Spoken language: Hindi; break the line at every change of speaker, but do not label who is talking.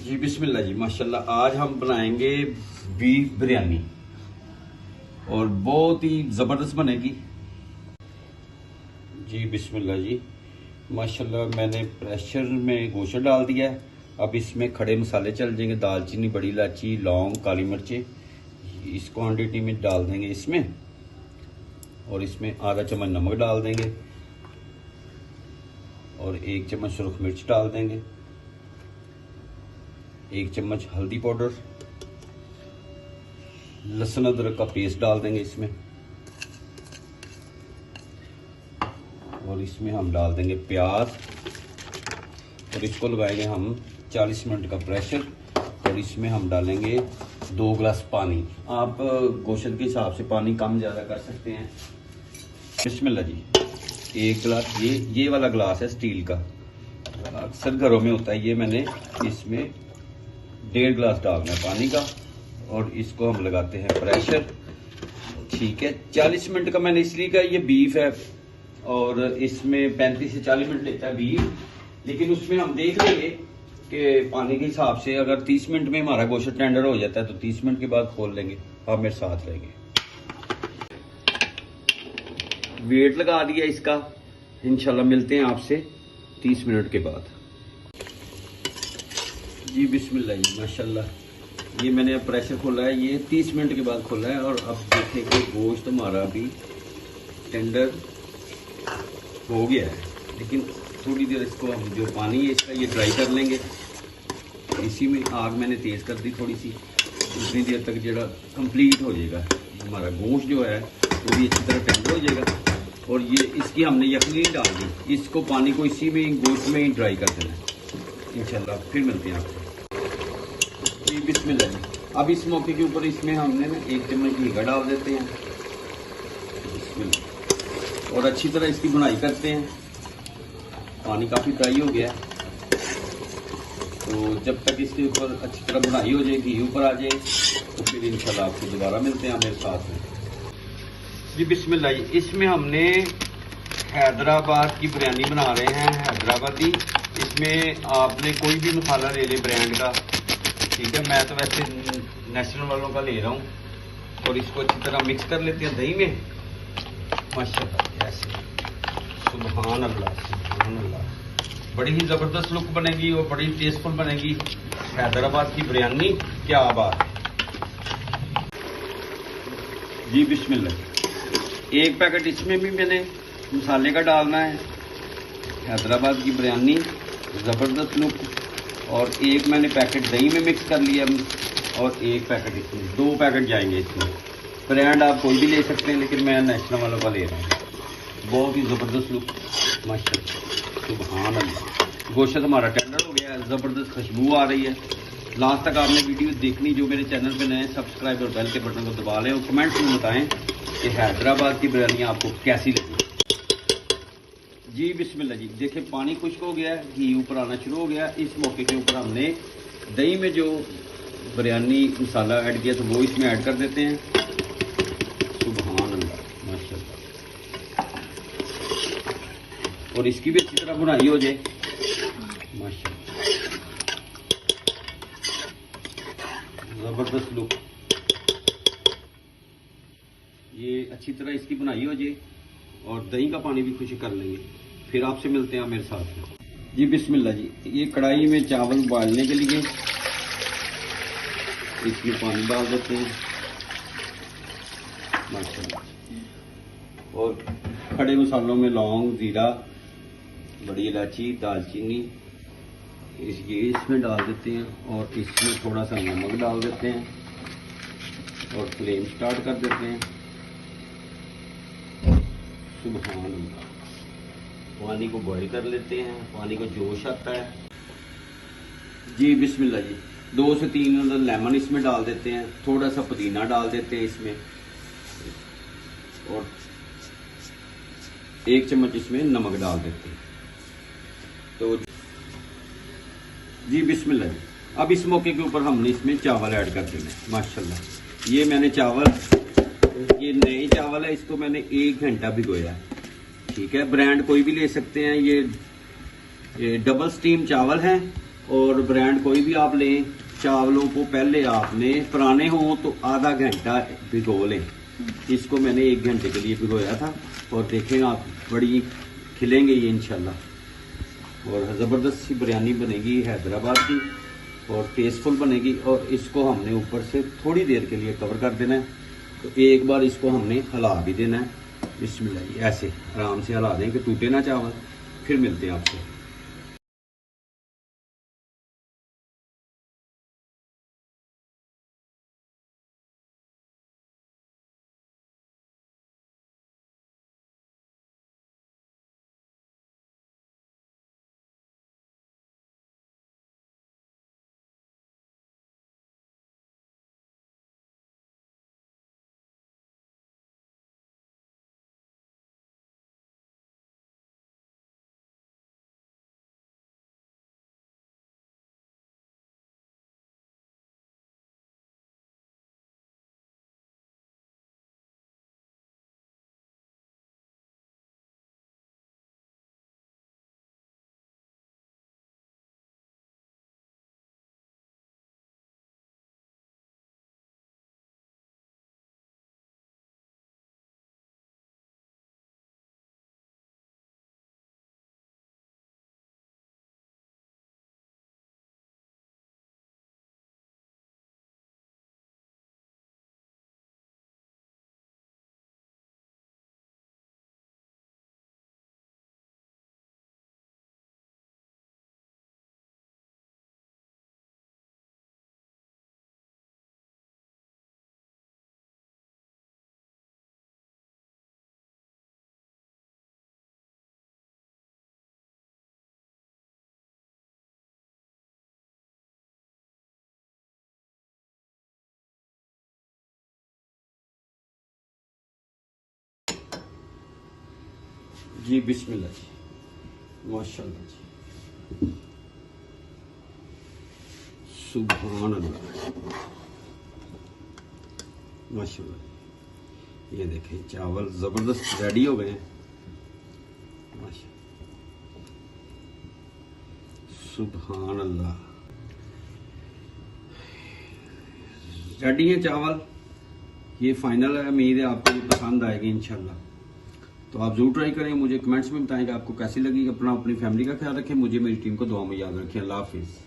जी बिस्मिल्लाह जी माशाल्लाह। आज हम बनाएंगे बीफ बिरयानी और बहुत ही ज़बरदस्त बनेगी। जी बिस्मिल्लाह जी माशाल्लाह। मैंने प्रेशर में गोश्त डाल दिया है। अब इसमें खड़े मसाले चल जाएंगे, दालचीनी, बड़ी इलायची, लौंग, काली मिर्चें। इस क्वांटिटी में डाल देंगे इसमें, और इसमें आधा चम्मच नमक डाल देंगे और 1 चम्मच सुरख मिर्च डाल देंगे, 1 चम्मच हल्दी पाउडर, लहसुन अदरक का पेस्ट डाल देंगे इसमें, और इसमें हम डाल देंगे प्याज, और इसको लगाएंगे हम 40 मिनट का प्रेशर। और इसमें हम डालेंगे 2 गिलास पानी। आप गोश्त के हिसाब से पानी कम ज़्यादा कर सकते हैं। बिस्मिल्लाह जी। 1 गिलास, ये वाला गिलास है स्टील का, अक्सर घरों में होता है। ये मैंने इसमें 1.5 गिलास डालना है पानी का, और इसको हम लगाते हैं प्रेशर। ठीक है, 40 मिनट का मैंने इसलिए कहा, ये बीफ है और इसमें 35 से 40 मिनट लेता है बीफ, लेकिन उसमें हम देख लेंगे कि पानी के हिसाब से अगर 30 मिनट में हमारा गोश्त टेंडर हो जाता है तो 30 मिनट के बाद खोल लेंगे। आप मेरे साथ रहेंगे। वेट लगा दिया इसका, इंशाल्लाह मिलते हैं आपसे 30 मिनट के बाद। जी बिस्मिल्लाह जी माशाल्लाह। ये मैंने अब प्रेशर खोला है, ये 30 मिनट के बाद खोला है, और अब देखेंगे गोश्त हमारा भी टेंडर हो गया है। लेकिन थोड़ी देर इसको हम जो पानी है इसका ये ड्राई कर लेंगे। इसी में आग मैंने तेज़ कर दी थोड़ी सी, उतनी देर तक जरा कंप्लीट हो जाएगा हमारा गोश्त जो है, वो भी अच्छी तरह टेंडर हो जाएगा। और ये इसकी हमने यखनी डाल दी, इसको पानी को इसी में गोश्त में ही ड्राई कर देना है इंशाल्लाह। फिर मिलते हैं आपसे। जी बिस्मिल्लाह। अब इस मौके के ऊपर इसमें हमने ना 1 चम्मच घी डाल देते हैं, बिस्मिल्लाह, और अच्छी तरह इसकी बुनाई करते हैं। पानी काफ़ी ड्राई हो गया है, तो जब तक इसके ऊपर अच्छी तरह बुनाई हो जाए, घी ऊपर आ जाए, तो फिर इंशाल्लाह आपको दोबारा मिलते हैं मेरे साथ में। जी बिस्मिल्लाह। इसमें हमने हैदराबाद की बिरयानी बना रहे हैं, हैदराबादी। इसमें आपने कोई भी मसाला ले ले ब्रांड का, ठीक है। मैं तो वैसे नेशनल वालों का ले रहा हूँ, और इसको अच्छी तरह मिक्स कर लेते हैं दही में। माशाल्लाह, ऐसे सुभान अल्लाह, सुभान अल्लाह। बड़ी ही ज़बरदस्त लुक बनेगी और बड़ी टेस्टफुल बनेगी हैदराबाद की बिरयानी। क्या बात। जी बिस्मिल्लाह। 1 पैकेट इसमें भी मैंने मसाले का डालना है, हैदराबाद की बिरयानी, ज़बरदस्त लुक। और 1 मैंने पैकेट दही में मिक्स कर लिया, और 1 पैकेट इसमें, 2 पैकेट जाएंगे इसमें। ब्रांड आप कोई भी ले सकते हैं, लेकिन मैं नेशनल वालों का ले रहा हूँ। बहुत ही ज़बरदस्त लुक, माशाल्लाह, सुभान अल्लाह। गोश्त हमारा टेंडर हो गया है, ज़बरदस्त खुशबू आ रही है। लास्ट तक आपने वीडियो देखनी। जो मेरे चैनल पे नए, सब्सक्राइब और बेल के बटन को दबा लें, और कमेंट्स में बताएं कि हैदराबाद की बिरयानी आपको कैसी लगी। जी बिस्मिल्लाह जी। देखिए पानी खुश्क हो गया है, घी ऊपर आना शुरू हो गया। इस मौके के ऊपर हमने दही में जो बिरयानी मसाला ऐड किया, तो वो इसमें ऐड कर देते हैं। सुभान अल्लाह, माशाल्लाह। और इसकी भी अच्छी तरह बुनाई हो जाए, माशाल्लाह, ज़बरदस्त लुक। ये अच्छी तरह इसकी बुनाई हो जाए, और दही का पानी भी खुश कर लेंगे। फिर आपसे मिलते हैं मेरे साथ में। जी बिस्मिल्लाह जी। ये कढ़ाई में चावल उबालने के लिए इसमें पानी डाल देते हैं, माशाल्लाह। और खड़े मसालों में लौंग, जीरा, बड़ी इलायची, दालचीनी, ये इसमें डाल देते हैं, और इसमें थोड़ा सा नमक डाल देते हैं, और फ्लेम स्टार्ट कर देते हैं। सुभान अल्लाह। पानी को बॉईल कर लेते हैं, पानी को जोश आता है। जी बिस्मिल्लाह जी। 2 से 3 लेमन इसमें डाल देते हैं, थोड़ा सा पुदीना डाल देते हैं इसमें, और 1 चम्मच इसमें नमक डाल देते हैं। तो जी बिस्मिल्लाह जी। अब इस मौके के ऊपर हमने इसमें चावल ऐड कर देना है, माशाल्लाह। ये मैंने चावल, ये नए चावल है, इसको मैंने 1 घंटा भिगोया है, ठीक है। ब्रांड कोई भी ले सकते हैं। ये डबल स्टीम चावल हैं, और ब्रांड कोई भी आप लें, चावलों को पहले आपने पुराने हों तो आधा घंटा भिगो लें। इसको मैंने 1 घंटे के लिए भिगोया था और देखें आप बड़ी खिलेंगे ये इंशाल्लाह। और ज़बरदस्त सी बिरयानी बनेगी हैदराबाद की और टेस्टफुल बनेगी। और इसको हमने ऊपर से थोड़ी देर के लिए कवर कर देना है। तो एक बार इसको हमने हिला भी देना है। बिस्मिल्लाह, ऐसे आराम से हिला दें कि टूटे ना चावल। फिर मिलते हैं आपसे। जी बिस्मिल्लाह जी, माशाल्लाह जी, सुभान अल्लाह, माशाल्लाह। ये देखें चावल ज़बरदस्त रेडी हो गए हैं माशाल्लाह, सुभान अल्लाह। रेडी है चावल, ये फाइनल है। उम्मीद है आपको ये पसंद आएगी इंशाल्लाह। तो आप जरूर ट्राई करें, मुझे कमेंट्स में बताएं कि आपको कैसी लगी। अपनी फैमिली का ख्याल रखें, मुझे मेरी टीम को दुआ में याद रखें। अल्लाह हाफिज़।